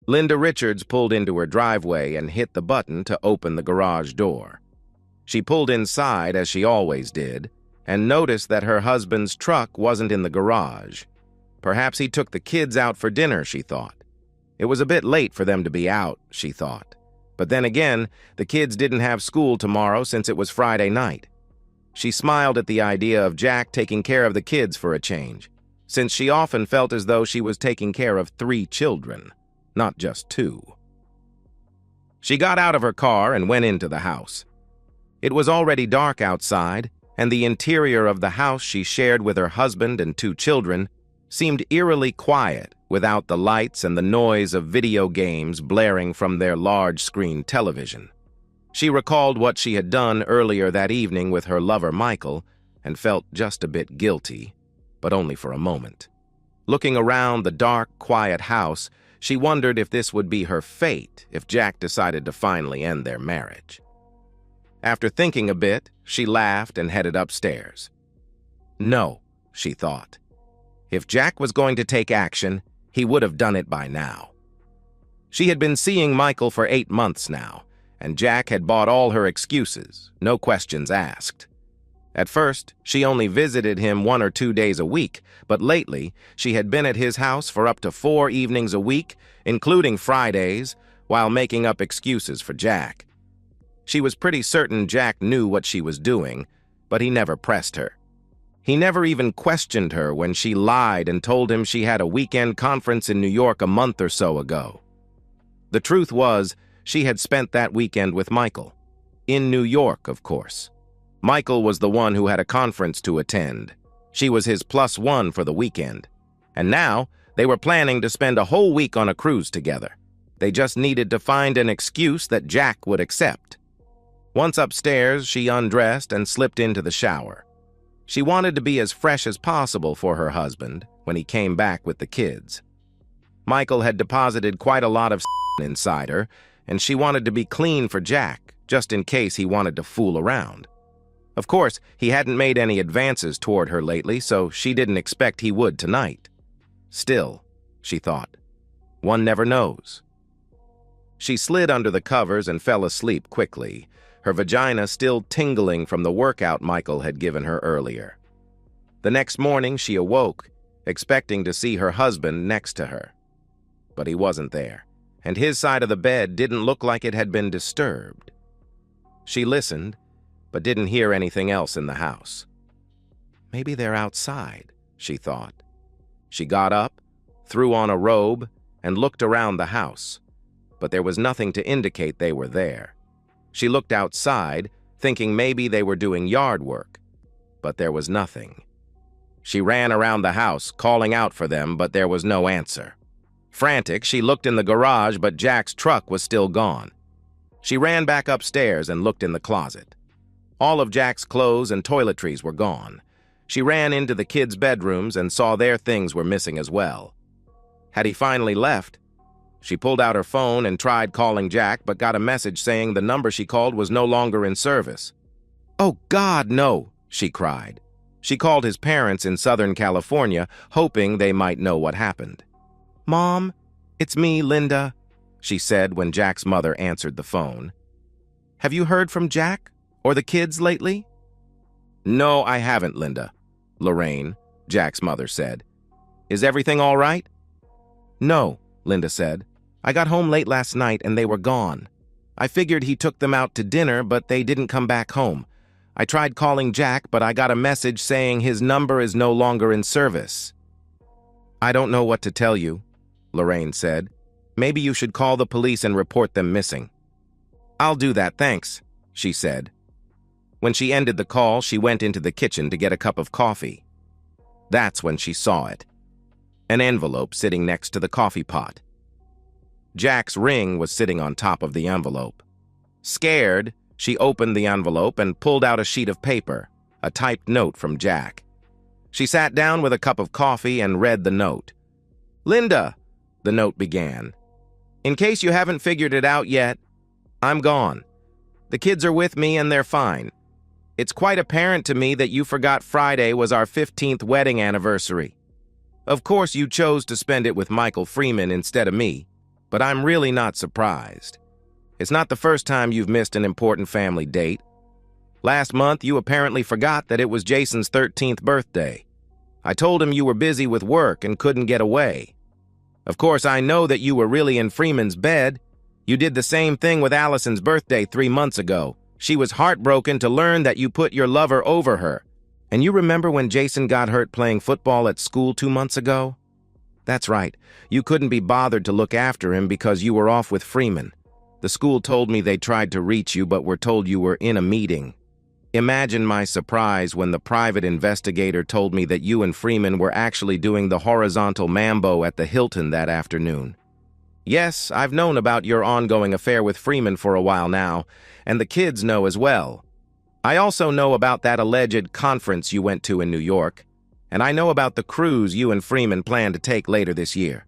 Linda Richards pulled into her driveway and hit the button to open the garage door. She pulled inside, as she always did, and noticed that her husband's truck wasn't in the garage. Perhaps he took the kids out for dinner, she thought. It was a bit late for them to be out, she thought. But then again, the kids didn't have school tomorrow since it was Friday night. She smiled at the idea of Jack taking care of the kids for a change, since she often felt as though she was taking care of 3 children, not just 2. She got out of her car and went into the house. It was already dark outside, and the interior of the house she shared with her husband and 2 children seemed eerily quiet without the lights and the noise of video games blaring from their large-screen television. She recalled what she had done earlier that evening with her lover Michael and felt just a bit guilty, but only for a moment. Looking around the dark, quiet house, she wondered if this would be her fate if Jack decided to finally end their marriage. After thinking a bit, she laughed and headed upstairs. No, she thought. If Jack was going to take action, he would have done it by now. She had been seeing Michael for 8 months now, and Jack had bought all her excuses, no questions asked. At first, she only visited him 1 or 2 days a week, but lately, she had been at his house for up to 4 evenings a week, including Fridays, while making up excuses for Jack. She was pretty certain Jack knew what she was doing, but he never pressed her. He never even questioned her when she lied and told him she had a weekend conference in New York a month or so ago. The truth was, she had spent that weekend with Michael. In New York, of course. Michael was the one who had a conference to attend. She was his +1 for the weekend. And now, they were planning to spend a whole week on a cruise together. They just needed to find an excuse that Jack would accept. Once upstairs, she undressed and slipped into the shower. She wanted to be as fresh as possible for her husband when he came back with the kids. Michael had deposited quite a lot of inside her, and she wanted to be clean for Jack, just in case he wanted to fool around. Of course, he hadn't made any advances toward her lately, so she didn't expect he would tonight. Still, she thought, one never knows. She slid under the covers and fell asleep quickly, her vagina still tingling from the workout Michael had given her earlier. The next morning, she awoke, expecting to see her husband next to her. But he wasn't there, and his side of the bed didn't look like it had been disturbed. She listened, but didn't hear anything else in the house. Maybe they're outside, she thought. She got up, threw on a robe, and looked around the house, but there was nothing to indicate they were there. She looked outside, thinking maybe they were doing yard work, but there was nothing. She ran around the house, calling out for them, but there was no answer. Frantic, she looked in the garage, but Jack's truck was still gone. She ran back upstairs and looked in the closet. All of Jack's clothes and toiletries were gone. She ran into the kids' bedrooms and saw their things were missing as well. Had he finally left? She pulled out her phone and tried calling Jack, but got a message saying the number she called was no longer in service. "Oh, God, no!" she cried. She called his parents in Southern California, hoping they might know what happened. "Mom, it's me, Linda," she said when Jack's mother answered the phone. "Have you heard from Jack or the kids lately?" "No, I haven't, Linda," Lorraine, Jack's mother, said. "Is everything all right?" "No," Linda said. "I got home late last night and they were gone. I figured he took them out to dinner, but they didn't come back home. I tried calling Jack, but I got a message saying his number is no longer in service." "I don't know what to tell you," Lorraine said. "Maybe you should call the police and report them missing." "I'll do that, thanks," she said. When she ended the call, she went into the kitchen to get a cup of coffee. That's when she saw it. An envelope sitting next to the coffee pot. Jack's ring was sitting on top of the envelope. Scared, she opened the envelope and pulled out a sheet of paper, a typed note from Jack. She sat down with a cup of coffee and read the note. "Linda," the note began, "in case you haven't figured it out yet, I'm gone. The kids are with me and they're fine. It's quite apparent to me that you forgot Friday was our 15th wedding anniversary. Of course, you chose to spend it with Michael Freeman instead of me, but I'm really not surprised. It's not the first time you've missed an important family date. Last month, you apparently forgot that it was Jason's 13th birthday. I told him you were busy with work and couldn't get away. Of course, I know that you were really in Freeman's bed. You did the same thing with Allison's birthday 3 months ago. She was heartbroken to learn that you put your lover over her. And you remember when Jason got hurt playing football at school 2 months ago? That's right. You couldn't be bothered to look after him because you were off with Freeman. The school told me they tried to reach you but were told you were in a meeting. Imagine my surprise when the private investigator told me that you and Freeman were actually doing the horizontal mambo at the Hilton that afternoon. Yes, I've known about your ongoing affair with Freeman for a while now, and the kids know as well. I also know about that alleged conference you went to in New York, and I know about the cruise you and Freeman plan to take later this year.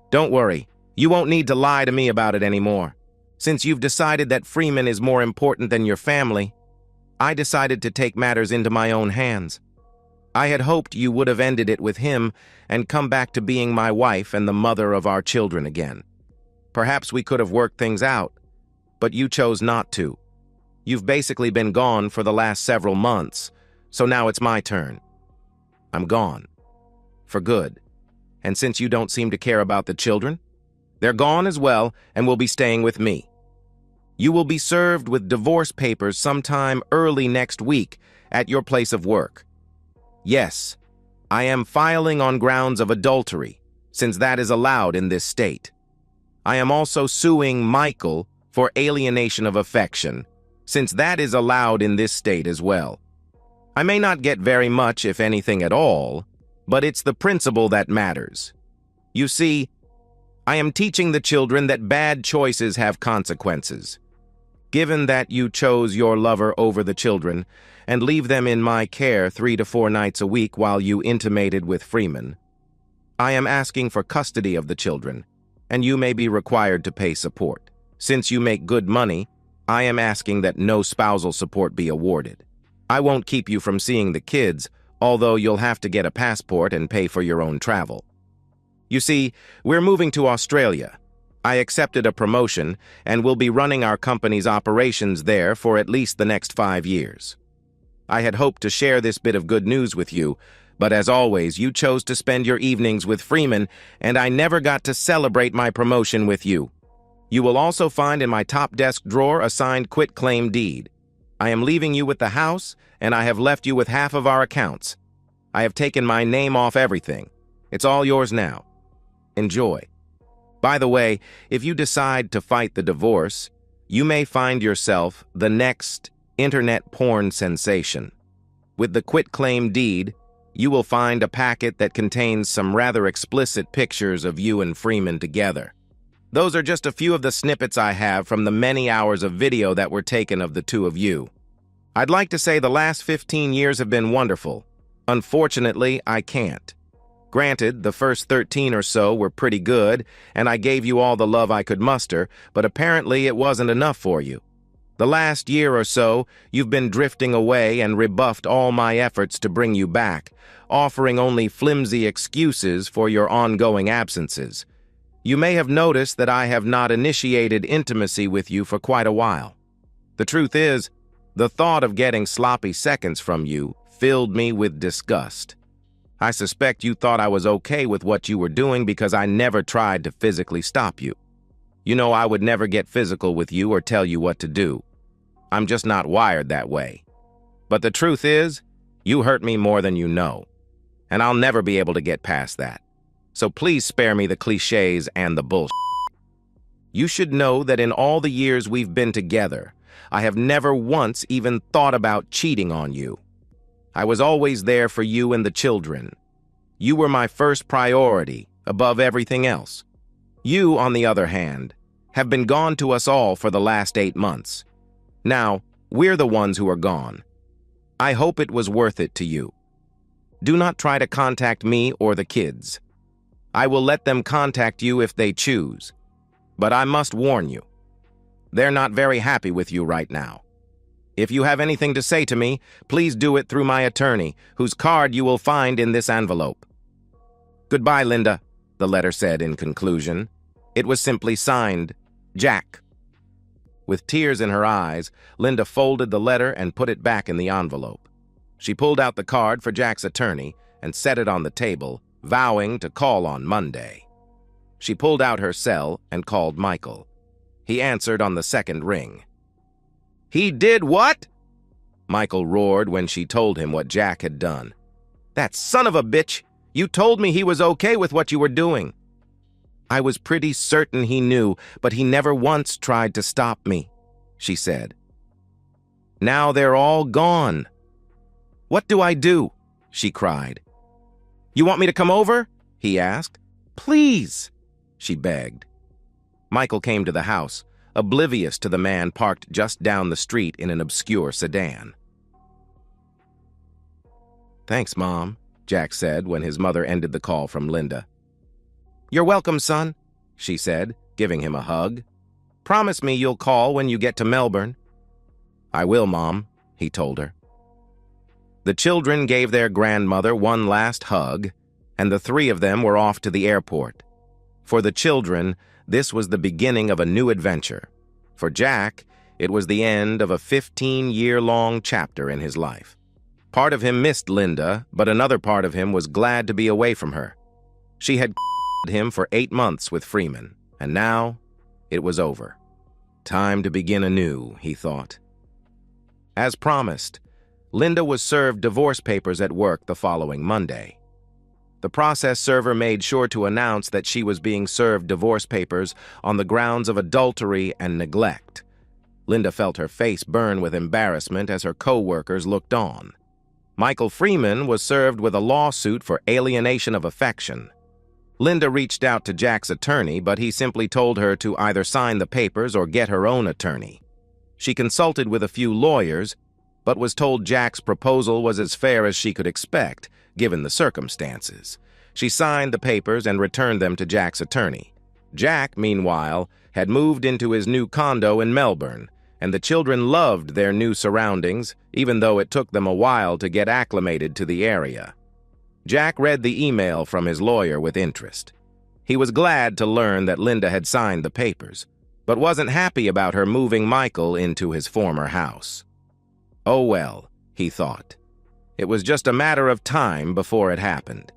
Don't worry, you won't need to lie to me about it anymore. Since you've decided that Freeman is more important than your family, I decided to take matters into my own hands. I had hoped you would have ended it with him and come back to being my wife and the mother of our children again. Perhaps we could have worked things out, but you chose not to. You've basically been gone for the last several months, so now it's my turn. I'm gone. For good. And since you don't seem to care about the children, they're gone as well and will be staying with me. You will be served with divorce papers sometime early next week at your place of work. Yes, I am filing on grounds of adultery, since that is allowed in this state. I am also suing Michael for alienation of affection, since that is allowed in this state as well. I may not get very much, if anything at all, but it's the principle that matters. You see, I am teaching the children that bad choices have consequences. Given that you chose your lover over the children and leave them in my care 3 to 4 nights a week while you intimated with Freeman, I am asking for custody of the children, and you may be required to pay support. Since you make good money, I am asking that no spousal support be awarded. I won't keep you from seeing the kids, although you'll have to get a passport and pay for your own travel. You see, we're moving to Australia. I accepted a promotion and will be running our company's operations there for at least the next 5 years. I had hoped to share this bit of good news with you, but as always, you chose to spend your evenings with Freeman, and I never got to celebrate my promotion with you. You will also find in my top desk drawer a signed quitclaim deed. I am leaving you with the house, and I have left you with half of our accounts. I have taken my name off everything. It's all yours now. Enjoy. By the way, if you decide to fight the divorce, you may find yourself the next internet porn sensation. With the quitclaim deed, you will find a packet that contains some rather explicit pictures of you and Freeman together. Those are just a few of the snippets I have from the many hours of video that were taken of the two of you. I'd like to say the last 15 years have been wonderful. Unfortunately, I can't. Granted, the first 13 or so were pretty good, and I gave you all the love I could muster, but apparently it wasn't enough for you. The last year or so, you've been drifting away and rebuffed all my efforts to bring you back, offering only flimsy excuses for your ongoing absences. You may have noticed that I have not initiated intimacy with you for quite a while. The truth is, the thought of getting sloppy seconds from you filled me with disgust. I suspect you thought I was okay with what you were doing because I never tried to physically stop you. You know I would never get physical with you or tell you what to do. I'm just not wired that way. But the truth is, you hurt me more than you know, and I'll never be able to get past that. So please spare me the cliches and the bullshit. You should know that in all the years we've been together, I have never once even thought about cheating on you. I was always there for you and the children. You were my first priority, above everything else. You, on the other hand, have been gone to us all for the last 8 months. Now, we're the ones who are gone. I hope it was worth it to you. Do not try to contact me or the kids. I will let them contact you if they choose. But I must warn you, they're not very happy with you right now. If you have anything to say to me, please do it through my attorney, whose card you will find in this envelope. Goodbye, Linda, the letter said in conclusion. It was simply signed, Jack. With tears in her eyes, Linda folded the letter and put it back in the envelope. She pulled out the card for Jack's attorney and set it on the table, vowing to call on Monday. She pulled out her cell and called Michael. He answered on the second ring. "He did what?" Michael roared when she told him what Jack had done. "That son of a bitch! You told me he was okay with what you were doing." "I was pretty certain he knew, but he never once tried to stop me," she said. "Now they're all gone." "What do I do?" she cried. "You want me to come over?" he asked. "Please," she begged. Michael came to the house, oblivious to the man parked just down the street in an obscure sedan. "Thanks, Mom," Jack said when his mother ended the call from Linda. "You're welcome, son," she said, giving him a hug. "Promise me you'll call when you get to Melbourne." "I will, Mom," he told her. The children gave their grandmother one last hug, and the three of them were off to the airport. For the children, this was the beginning of a new adventure. For Jack, it was the end of a 15-year-long chapter in his life. Part of him missed Linda, but another part of him was glad to be away from her. She had him for 8 months with Freeman, and now it was over. Time to begin anew, he thought. As promised, Linda was served divorce papers at work the following Monday. The process server made sure to announce that she was being served divorce papers on the grounds of adultery and neglect. Linda felt her face burn with embarrassment as her co-workers looked on. Michael Freeman was served with a lawsuit for alienation of affection. Linda reached out to Jack's attorney, but he simply told her to either sign the papers or get her own attorney. She consulted with a few lawyers, but was told Jack's proposal was as fair as she could expect, given the circumstances. She signed the papers and returned them to Jack's attorney. Jack, meanwhile, had moved into his new condo in Melbourne, and the children loved their new surroundings, even though it took them a while to get acclimated to the area. Jack read the email from his lawyer with interest. He was glad to learn that Linda had signed the papers, but wasn't happy about her moving Michael into his former house. Oh well, he thought. It was just a matter of time before it happened.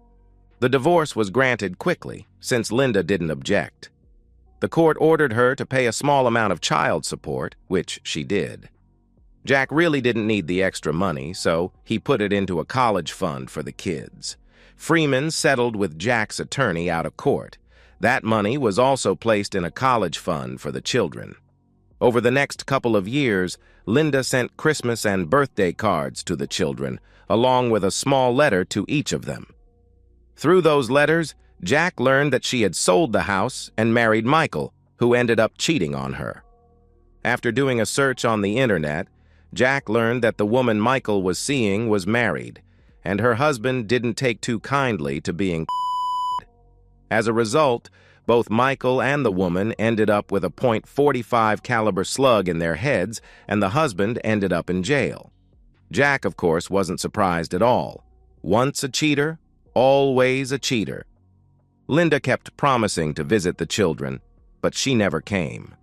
The divorce was granted quickly, since Linda didn't object. The court ordered her to pay a small amount of child support, which she did. Jack really didn't need the extra money, so he put it into a college fund for the kids. Freeman settled with Jack's attorney out of court. That money was also placed in a college fund for the children. Over the next couple of years, Linda sent Christmas and birthday cards to the children, along with a small letter to each of them. Through those letters, Jack learned that she had sold the house and married Michael, who ended up cheating on her. After doing a search on the internet, Jack learned that the woman Michael was seeing was married, and her husband didn't take too kindly to being As a result, both Michael and the woman ended up with a .45 caliber slug in their heads, and the husband ended up in jail. Jack, of course, wasn't surprised at all. Once a cheater, always a cheater. Linda kept promising to visit the children, but she never came.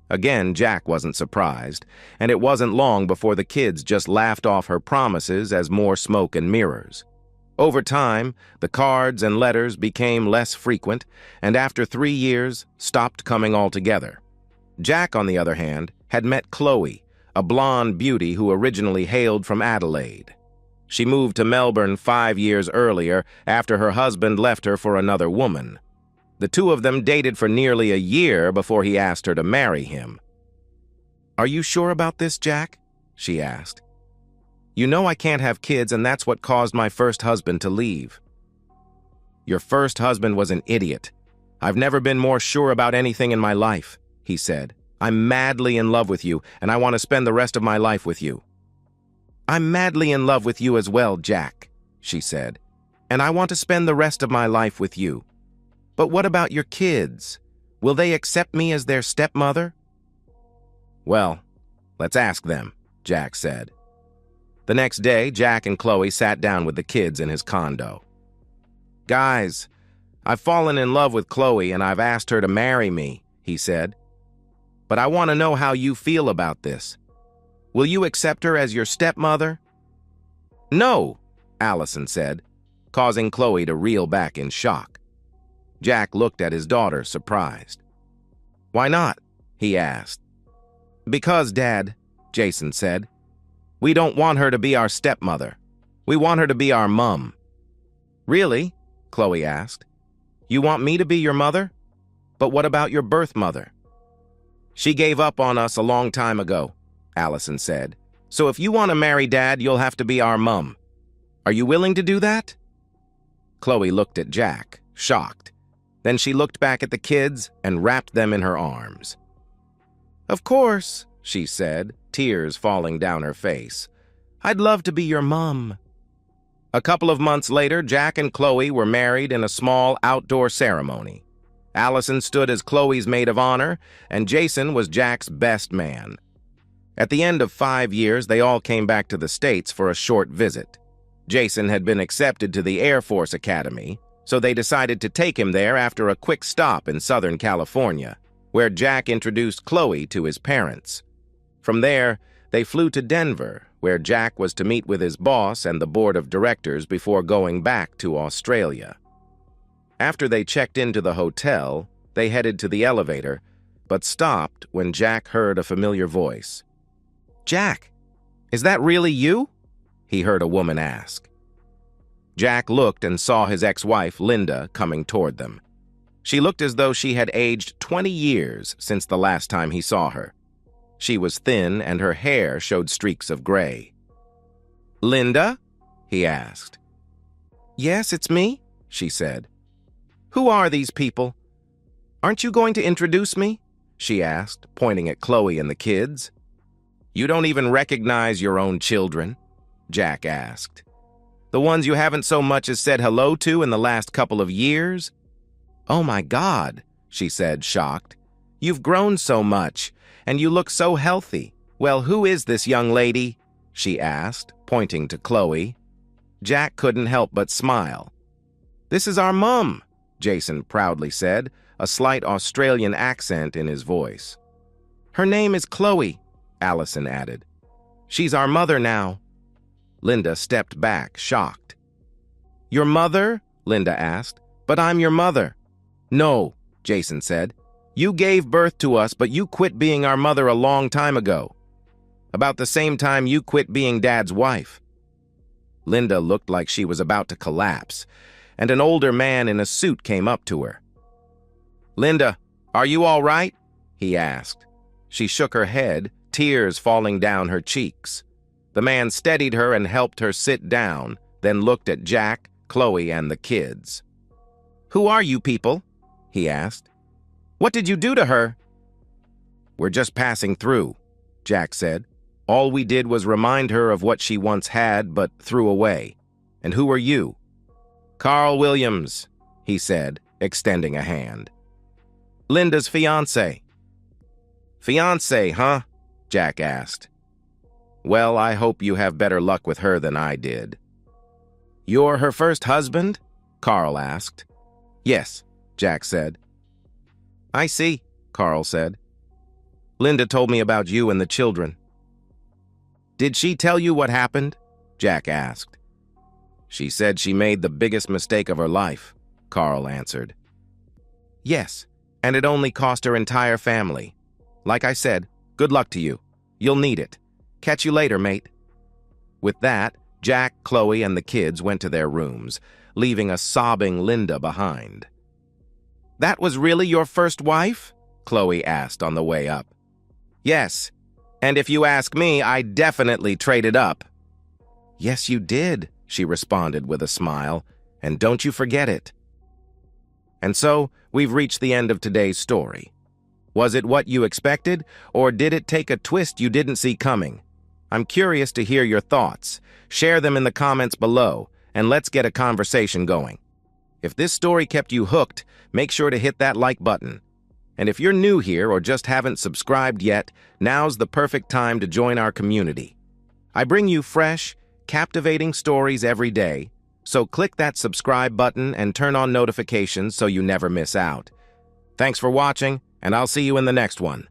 Again, Jack wasn't surprised, and it wasn't long before the kids just laughed off her promises as more smoke and mirrors. Over time, the cards and letters became less frequent, and after 3 years, stopped coming altogether. Jack, on the other hand, had met Chloe, a blonde beauty who originally hailed from Adelaide. She moved to Melbourne 5 years earlier after her husband left her for another woman. The two of them dated for nearly a year before he asked her to marry him. "Are you sure about this, Jack?" she asked. "You know I can't have kids, and that's what caused my first husband to leave." "Your first husband was an idiot. I've never been more sure about anything in my life," he said. "I'm madly in love with you, and I want to spend the rest of my life with you." "I'm madly in love with you as well, Jack," she said, "and I want to spend the rest of my life with you. But what about your kids? Will they accept me as their stepmother?" "Well, let's ask them," Jack said. The next day, Jack and Chloe sat down with the kids in his condo. "Guys, "I've fallen in love with Chloe and I've asked her to marry me," he said. "But I want to know how you feel about this. Will you accept her as your stepmother?" "No," Allison said, causing Chloe to reel back in shock. Jack looked at his daughter, surprised. "Why not?" he asked. "Because, Dad," Jason said, "we don't want her to be our stepmother. We want her to be our mum." "Really?" Chloe asked. "You want me to be your mother? But what about your birth mother?" "She gave up on us a long time ago," Allison said. "So if you want to marry Dad, you'll have to be our mum. Are you willing to do that?" Chloe looked at Jack, shocked. Then she looked back at the kids and wrapped them in her arms. "Of course," she said, tears falling down her face. "I'd love to be your mum." A couple of months later, Jack and Chloe were married in a small outdoor ceremony. Allison stood as Chloe's maid of honor, and Jason was Jack's best man. At the end of 5 years, they all came back to the States for a short visit. Jason had been accepted to the Air Force Academy, so they decided to take him there after a quick stop in Southern California, where Jack introduced Chloe to his parents. From there, they flew to Denver, where Jack was to meet with his boss and the board of directors before going back to Australia. After they checked into the hotel, they headed to the elevator, but stopped when Jack heard a familiar voice. "Jack, is that really you?" he heard a woman ask. Jack looked and saw his ex-wife, Linda, coming toward them. She looked as though she had aged 20 years since the last time he saw her. She was thin and her hair showed streaks of gray. "Linda?" he asked. "Yes, it's me," she said. "Who are these people? Aren't you going to introduce me?" she asked, pointing at Chloe and the kids. "You don't even recognize your own children?" Jack asked. "The ones you haven't so much as said hello to in the last couple of years?" "Oh my God," she said, shocked. "You've grown so much, and you look so healthy. Well, who is this young lady?" she asked, pointing to Chloe. Jack couldn't help but smile. "This is our mum," Jason proudly said, a slight Australian accent in his voice. "Her name is Chloe," Allison added. "She's our mother now." Linda stepped back, shocked. "Your mother?" Linda asked. "But I'm your mother." "No," Jason said. "You gave birth to us, but you quit being our mother a long time ago. About the same time you quit being Dad's wife." Linda looked like she was about to collapse, and an older man in a suit came up to her. "Linda, are you all right?" he asked. She shook her head, tears falling down her cheeks. The man steadied her and helped her sit down, then looked at Jack, Chloe, and the kids. "Who are you people?" he asked. "What did you do to her?" "We're just passing through," Jack said. "All we did was remind her of what she once had but threw away. And who are you?" "Carl Williams," he said, extending a hand. "Linda's fiancé." "Fiancé, huh?" Jack asked. "Well, I hope you have better luck with her than I did." "You're her first husband?" Carl asked. "Yes," Jack said. "I see," Carl said. "Linda told me about you and the children." "Did she tell you what happened?" Jack asked. "She said she made the biggest mistake of her life," Carl answered. "Yes, and it only cost her entire family. Like I said, good luck to you. You'll need it. Catch you later, mate." With that, Jack, Chloe, and the kids went to their rooms, leaving a sobbing Linda behind. "That was really your first wife?" Chloe asked on the way up. "Yes, and if you ask me, I definitely traded up." "Yes, you did," she responded with a smile, "and don't you forget it." And so, we've reached the end of today's story. Was it what you expected, or did it take a twist you didn't see coming? I'm curious to hear your thoughts. Share them in the comments below, and let's get a conversation going. If this story kept you hooked, make sure to hit that like button. And if you're new here or just haven't subscribed yet, now's the perfect time to join our community. I bring you fresh, captivating stories every day, So click that subscribe button and turn on notifications so you never miss out. Thanks for watching, and I'll see you in the next one.